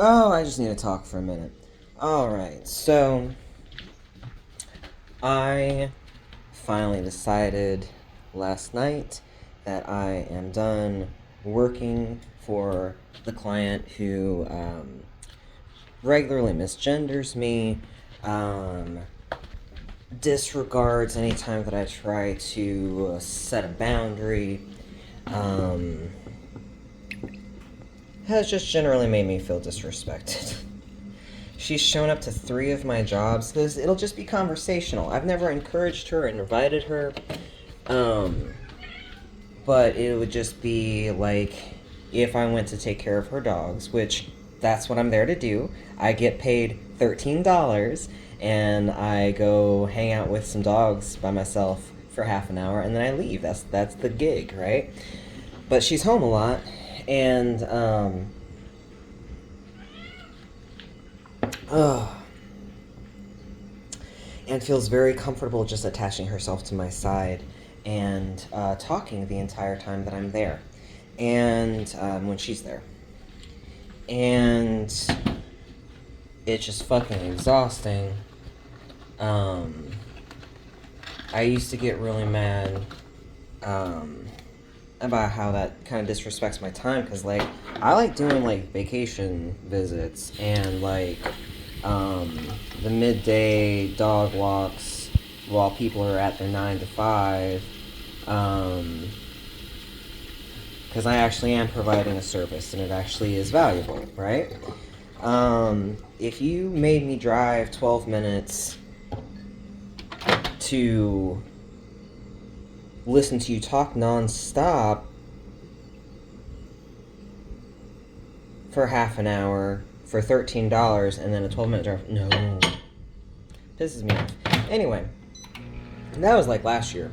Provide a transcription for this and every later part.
Oh, I just need to talk for a minute. Alright, so I finally decided last night that I am done working for the client who regularly misgenders me, um, disregards any time that I try to set a boundary, um, has just generally made me feel disrespected. She's shown up to 3 of my jobs because it'll just be conversational. I've never encouraged her and invited her, um, but it would just be like if I went to take care of her dogs, which that's what I'm there to do. I get paid $13 and I go hang out with some dogs by myself for half an hour and then I leave. That's the gig, right? But she's home a lot and uh and feels very comfortable just attaching herself to my side and talking the entire time that I'm there and when she's there. And it's just fucking exhausting. Um, I used to get really mad about how that kind of disrespects my time because, like, I like doing, like, vacation visits and, like, the midday dog walks while people are at their 9 to 5, because I actually am providing a service and it actually is valuable, right? If you made me drive 12 minutes to listen to you talk nonstop for half an hour for $13 and then a 12-minute drive, no, pisses me off. Anyway, that was like last year.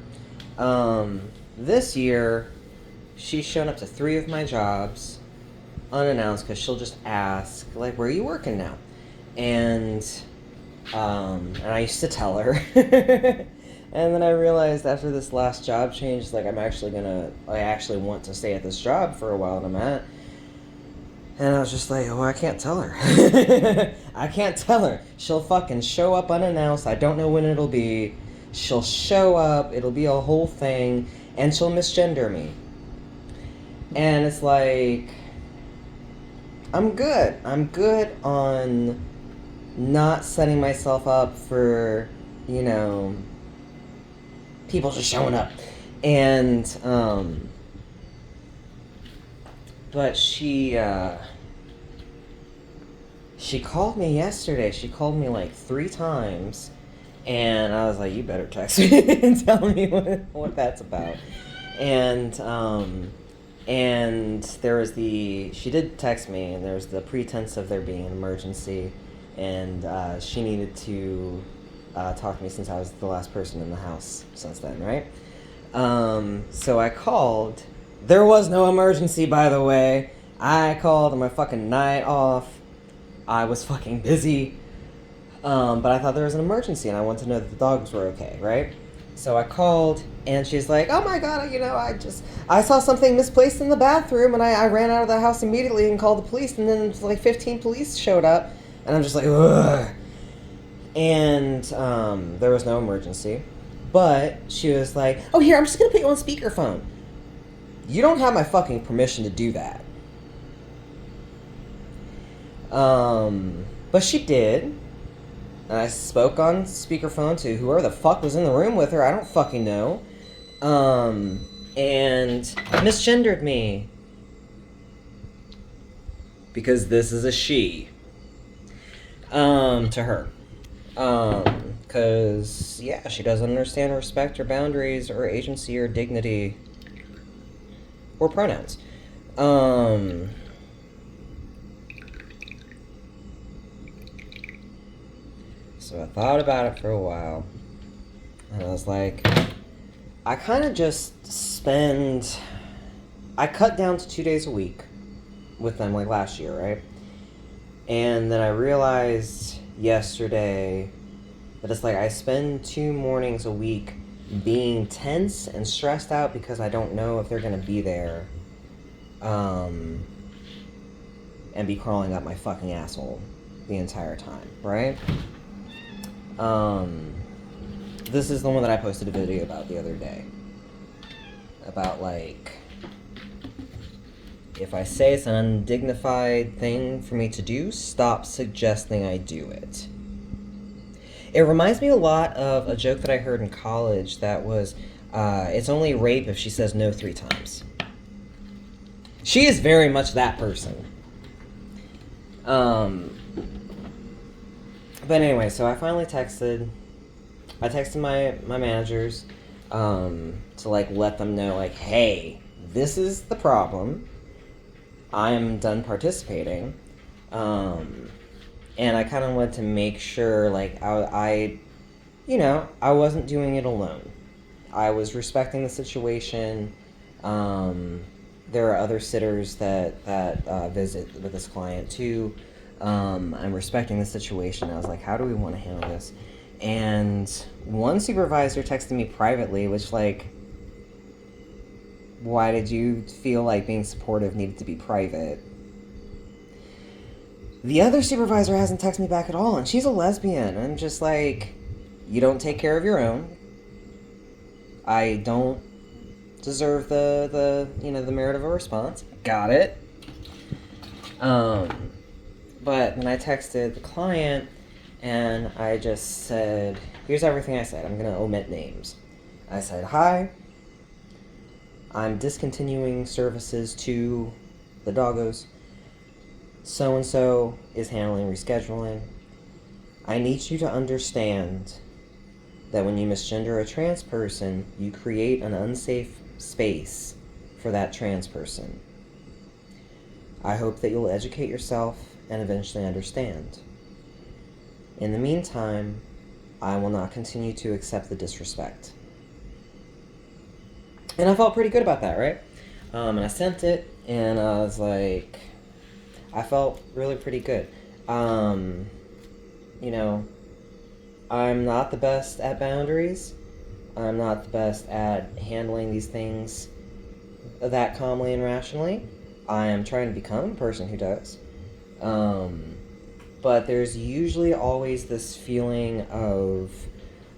This year, she's shown up to 3 of my jobs unannounced because she'll just ask, like, where are you working now? And I used to tell her. And then I realized after this last job change, like, I actually want to stay at this job for a while that I'm at. And I was just like, oh, I can't tell her. I can't tell her. She'll fucking show up unannounced. I don't know when it'll be. She'll show up. It'll be a whole thing. And she'll misgender me. And it's like, I'm good. I'm good on not setting myself up for, people just showing up. And, but she called me yesterday. She called me like 3 times. And I was like, you better text me and tell me what that's about. And there was she did text me, and there was the pretense of there being an emergency, and she needed to talk to me since I was the last person in the house since then, right? So I called. There was no emergency, by the way. I called on my fucking night off. I was fucking busy. But I thought there was an emergency, and I wanted to know that the dogs were okay, right? So I called, and she's like, oh my god, I saw something misplaced in the bathroom, and I ran out of the house immediately and called the police, and then like 15 police showed up, and I'm just like, ugh. And there was no emergency, but she was like, oh, here, I'm just gonna put you on speakerphone. You don't have my fucking permission to do that. But she did. And I spoke on speakerphone to whoever the fuck was in the room with her. I don't fucking know. And misgendered me. Because this is a she. To her. Because, yeah, she doesn't understand respect or boundaries or agency or dignity. Or pronouns. So I thought about it for a while, and I was like, I kind of just I cut down to 2 days a week with them, like last year, right? And then I realized yesterday that it's like I spend 2 mornings a week being tense and stressed out because I don't know if they're going to be there. and be crawling up my fucking asshole the entire time, right? This is the one that I posted a video about the other day. About, like, if I say it's an undignified thing for me to do, stop suggesting I do it. It reminds me a lot of a joke that I heard in college that was, it's only rape if she says no 3 times. She is very much that person. But anyway, so I finally texted my managers, to, like, let them know, like, hey, this is the problem. I am done participating. And I kind of wanted to make sure, like, I wasn't doing it alone. I was respecting the situation. There are other sitters that visit with this client too. I'm respecting the situation. I was like, how do we want to handle this? And one supervisor texted me privately, which, like, why did you feel like being supportive needed to be private? The other supervisor hasn't texted me back at all, and she's a lesbian. I'm just like, you don't take care of your own. I don't deserve the merit of a response. Got it. But then I texted the client, and I just said, here's everything I said. I'm going to omit names. I said, hi, I'm discontinuing services to the doggos. So-and-so is handling rescheduling. I need you to understand that when you misgender a trans person, you create an unsafe space for that trans person. I hope that you'll educate yourself and eventually understand. In the meantime, I will not continue to accept the disrespect. And I felt pretty good about that, right? And I sent it, and I was like, I felt really pretty good. I'm not the best at boundaries. I'm not the best at handling these things that calmly and rationally. I am trying to become a person who does. But there's usually always this feeling of,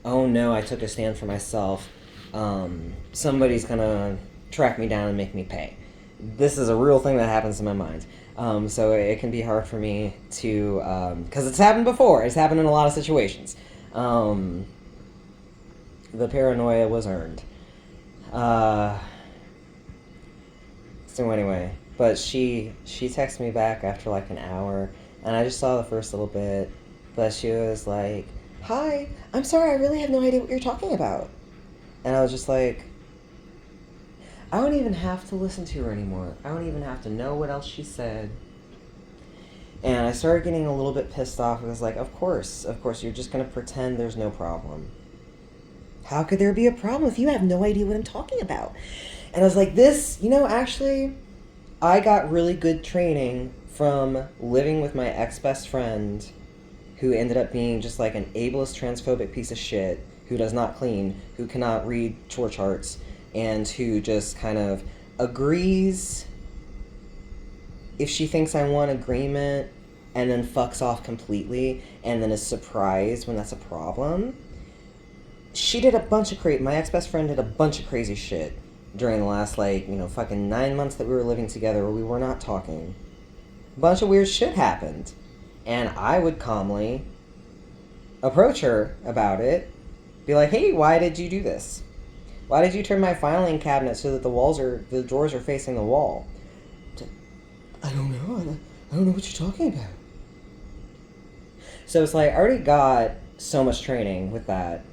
oh no, I took a stand for myself. Somebody's gonna track me down and make me pay. This is a real thing that happens in my mind. So it can be hard for me to, because it's happened before. It's happened in a lot of situations. The paranoia was earned. So anyway, but she texted me back after like an hour, and I just saw the first little bit, but she was like, hi, I'm sorry, I really have no idea what you're talking about. And I was just like, I don't even have to listen to her anymore. I don't even have to know what else she said. And I started getting a little bit pissed off. I was like, of course, you're just going to pretend there's no problem. How could there be a problem if you have no idea what I'm talking about? And I was like, actually, I got really good training from living with my ex-best friend who ended up being just like an ableist transphobic piece of shit who does not clean, who cannot read chore charts, and who just kind of agrees if she thinks I want agreement and then fucks off completely and then is surprised when that's a problem. She did a bunch of my ex-best friend did a bunch of crazy shit during the last, fucking 9 months that we were living together where we were not talking. A bunch of weird shit happened. And I would calmly approach her about it, be like, hey, why did you do this? Why did you turn my filing cabinet so that the drawers are facing the wall? I don't know. I don't know what you're talking about. So it's like, I already got so much training with that.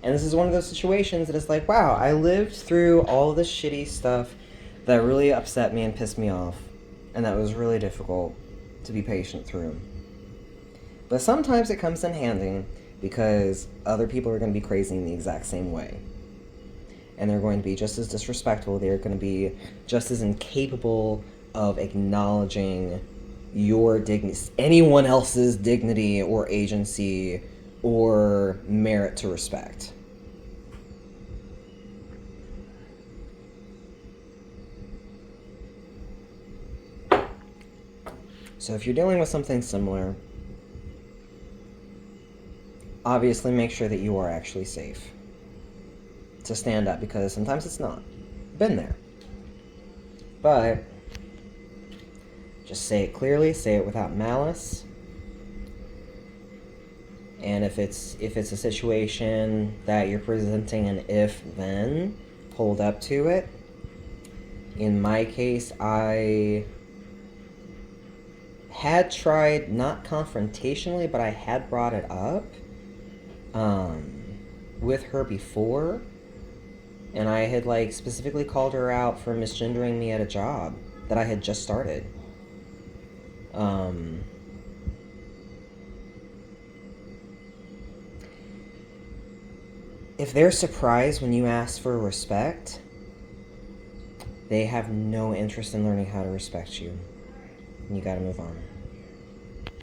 And this is one of those situations that it's like, wow, I lived through all of this shitty stuff that really upset me and pissed me off. And that was really difficult to be patient through. But sometimes it comes in handy because other people are going to be crazy in the exact same way. And they're going to be just as disrespectful. They're going to be just as incapable of acknowledging your dignity, anyone else's dignity or agency or merit to respect. So if you're dealing with something similar, obviously make sure that you are actually safe to stand up, because sometimes it's not. Been there. But just say it clearly, say it without malice. And if it's a situation that you're presenting an if-then, hold up to it. In my case, I had tried, not confrontationally, but I had brought it up with her before, and I had like specifically called her out for misgendering me at a job that I had just started. If they're surprised when you ask for respect, they have no interest in learning how to respect you. You gotta move on.